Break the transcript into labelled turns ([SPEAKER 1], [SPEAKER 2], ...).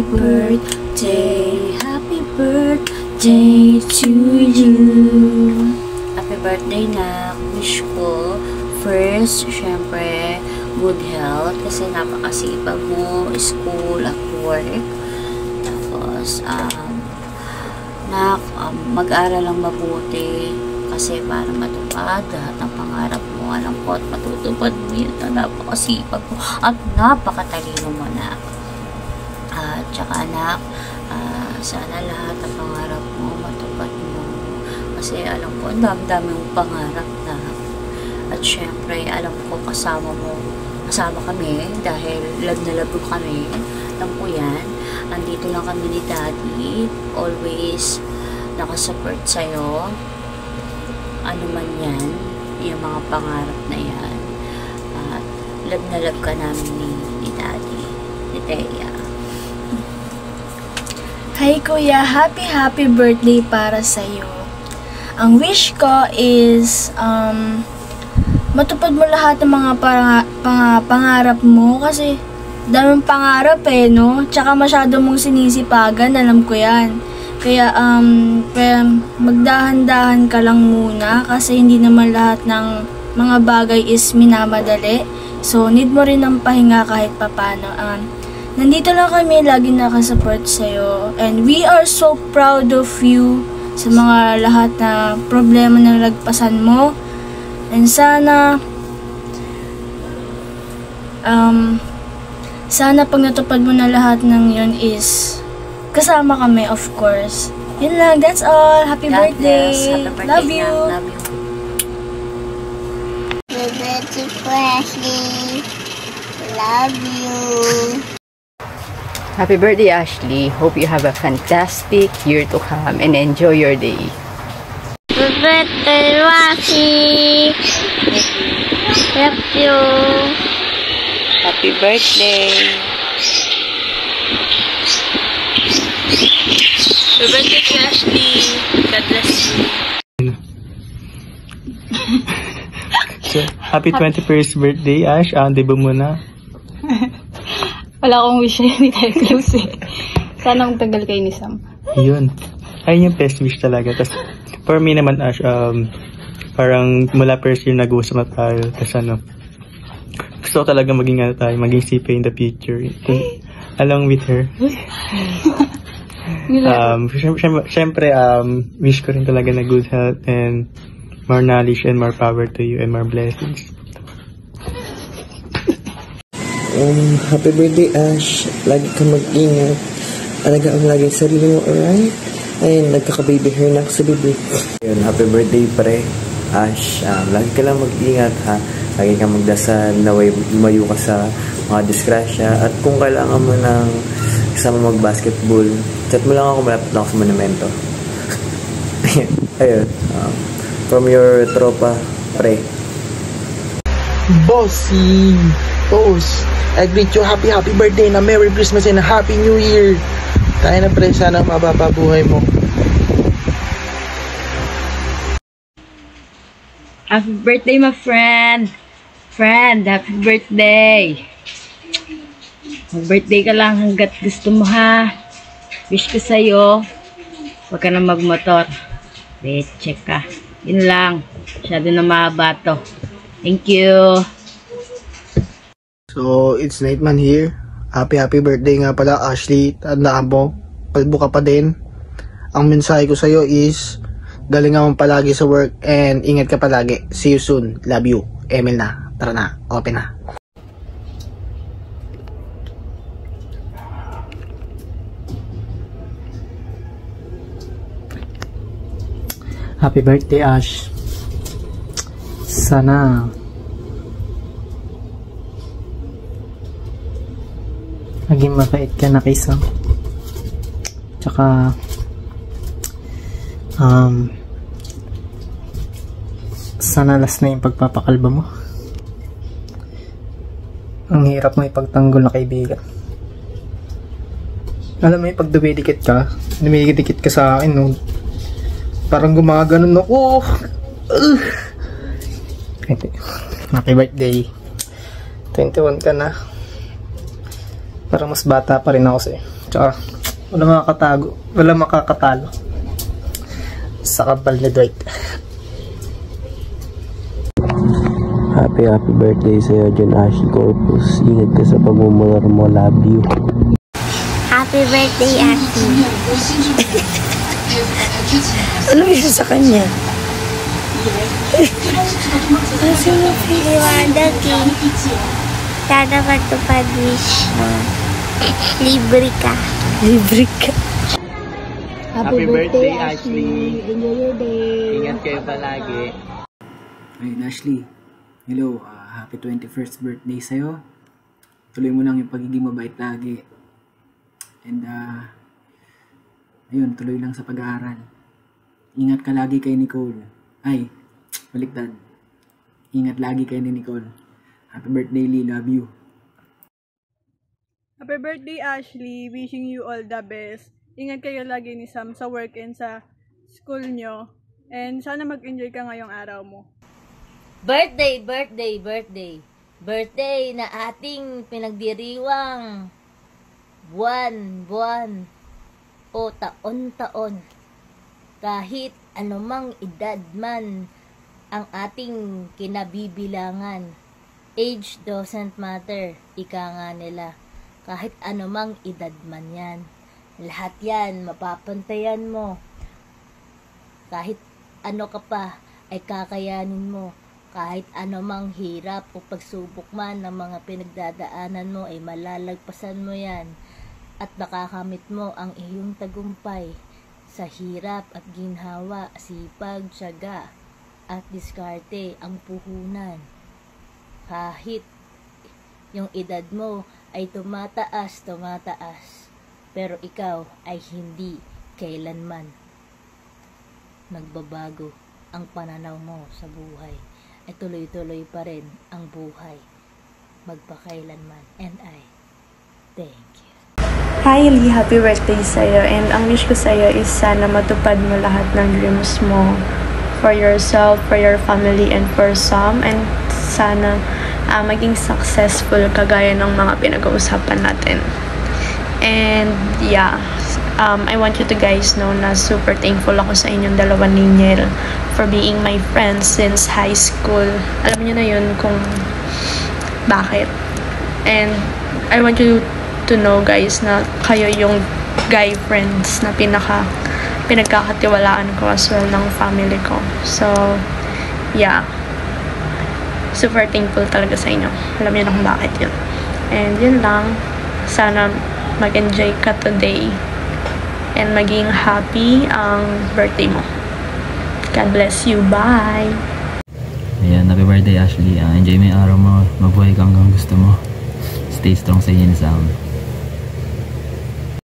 [SPEAKER 1] happy birthday to you. Happy birthday na. Wish ko first, syempre, good health kasi napakasipag mo, school at work. Tapos, mag-aral lang mabuti kasi para matupad lahat ng pangarap mo. Alam ko at matutupad mo yun na napakasipag mo at napakatalino mo, anak. At saka, anak, sana lahat ng pangarap mo matupad mo kasi alam ko ang dami-dami mong pangarap na. At syempre, alam ko kasama kami dahil love na love kami. Alam ko yan. Andito lang kami ni Daddy. Always nakasupport sa'yo. Ano man yan. Yung mga pangarap na yan. At love na love ka namin ni Daddy. Ni Thea.
[SPEAKER 2] Hi Kuya, happy birthday para sa'yo. Ang wish ko is matupad mo lahat ng mga pangarap mo kasi daming pangarap no? Tsaka masyado mong sinisipagan, alam ko yan. Kaya magdahan-dahan ka lang muna kasi hindi naman lahat ng mga bagay is minamadali. So need mo rin ng pahinga kahit papano. Nandito lang kami, lagi nakasupport sa'yo. And we are so proud of you sa mga lahat na problema na nalagpasan mo. And sana pag natupad mo na lahat ng yun is kasama kami, of course. Yun lang, that's all. Happy birthday.
[SPEAKER 1] Happy birthday.
[SPEAKER 2] Love you.
[SPEAKER 1] Love you.
[SPEAKER 3] Happy birthday, Ashley. Love you.
[SPEAKER 4] Happy birthday, Ashley. Hope you have a fantastic year to come and enjoy your day.
[SPEAKER 3] Happy birthday, Ashley. Love you.
[SPEAKER 4] Happy birthday.
[SPEAKER 2] Happy birthday, Ashley. God bless you.
[SPEAKER 5] So, happy 21st birthday, Ash. Debut mo na.
[SPEAKER 6] Wala akong wish, hindi tayo close Sana magtagal kayo ni Sam.
[SPEAKER 5] Yun. Ayun yung best wish talaga. Tas, for me naman, Ash, parang mula first year nag-uusap na tayo. Tapos gusto ko talaga maging maging CP in the future. Along with her. Syempre, wish ko rin talaga na good health and more knowledge and more power to you and more blessings.
[SPEAKER 7] Happy birthday, Ash. Lagi ka mag-ingat. Alagaan mo lagi yung sarili mo, alright? Ayun, nagkaka-baby hair na ako sa bibig.
[SPEAKER 8] Yun, happy birthday, pre. Ash, lagi ka lang mag-ingat, ha? Lagi ka magdasal, naway lumayo ka sa mga disgrasya. At kung kailangan mo ng kasama mag-basketball, chat mo lang ako, malapit lang ako sa monumento. Ayun, from your tropa, pre.
[SPEAKER 7] Bossy! Boss! I greet you happy birthday na Merry Christmas and a Happy New Year. Tayo na pre, sana mababa buhay mo.
[SPEAKER 4] Happy birthday, my friend. Happy birthday. Mag-birthday ka lang hanggat gusto mo, ha. Wish ko sa'yo, huwag ka na magmotor. Check ka. Yun lang. Masyado na mahaba to. Thank you.
[SPEAKER 7] So, it's Nightman here. Happy birthday nga pala, Ashley. Tandaan mo, palbo ka pa din. Ang mensahe ko sa'yo is, galingan mo palagi sa work and ingat ka palagi. See you soon. Love you. Emil na. Tara na. Open na.
[SPEAKER 9] Happy birthday, Ash. Sana maging mabait ka na kay Sam. Tsaka sana last na yung pagpapakalba mo. Ang hirap mo ipagtanggol na kaibigan. Alam mo yung pag dumidikit ka sa akin, no? Parang gumaganon ako. Happy birthday. 21 ka na. Parang mas bata pa rin ako sa'yo. Tsaka, wala makakatalo sa kapal ni Dwight.
[SPEAKER 8] Happy birthday sa'yo, John Ashley Corpus. Ingat ka sa pagmumular mo. Love you.
[SPEAKER 3] Happy birthday, Ashley.
[SPEAKER 4] Ano isa sa kanya?
[SPEAKER 3] Liwanag eh. Sana matupad wish mo. Libre ka.
[SPEAKER 4] Libre ka.
[SPEAKER 9] Happy birthday, Ashley. Enjoy your day. Ingat kayo palagi.
[SPEAKER 10] Ayun, Ashley. Hello, happy 21st birthday sa'yo. Tuloy mo lang yung pagiging mabait lagi. And, ayun, tuloy lang sa pag-aaral. Ingat ka lagi kay Nicole. Ay, baliktad. Ingat lagi kay ni Nicole. Happy birthday, Lee. Love you.
[SPEAKER 11] Happy birthday, Ashley. Wishing you all the best. Ingat kayo lagi ni Sam sa work and sa school nyo. And sana mag-enjoy ka ngayong araw mo.
[SPEAKER 1] Birthday na ating pinagdiriwang buwan o taon-taon. Kahit anumang edad man ang ating kinabibilangan, age doesn't matter, ika nga nila. Kahit anumang edad man yan, lahat yan mapapantayan mo. Kahit ano ka pa ay kakayanin mo. Kahit anumang hirap o pagsubok man ng mga pinagdadaanan mo ay malalagpasan mo yan at makakamit mo ang iyong tagumpay sa hirap at ginhawa, sipag, tiyaga at diskarte ang puhunan. Kahit yung edad mo ay tumataas, pero ikaw ay hindi kailanman nagbabago ang pananaw mo sa buhay. Ay tuloy-tuloy pa rin ang buhay magpakailanman. And I thank you.
[SPEAKER 2] Hi Lee, happy birthday sa'yo. And ang wish ko sa'yo is sana matupad mo lahat ng dreams mo for yourself, for your family, and for Sam. And sana maging successful kagaya ng mga pinag-uusapan natin. And yeah, I want you to guys know na super thankful ako sa inyong dalawa ni Niel for being my friends since high school. Alam niyo na yun kung bakit. And I want you to know guys na kayo yung guy friends na pinagkakatiwalaan ko as well ng family ko. So yeah, super thankful talaga sa inyo. Alam niyo na kung bakit yun. And yun lang, sana mag-enjoy ka today and maging happy ang birthday mo. God bless you. Bye!
[SPEAKER 12] Ayan, happy birthday Ashley. Enjoy mo yung araw mo. Mabuhay ka hanggang gusto mo. Stay strong sa inyo, Sam.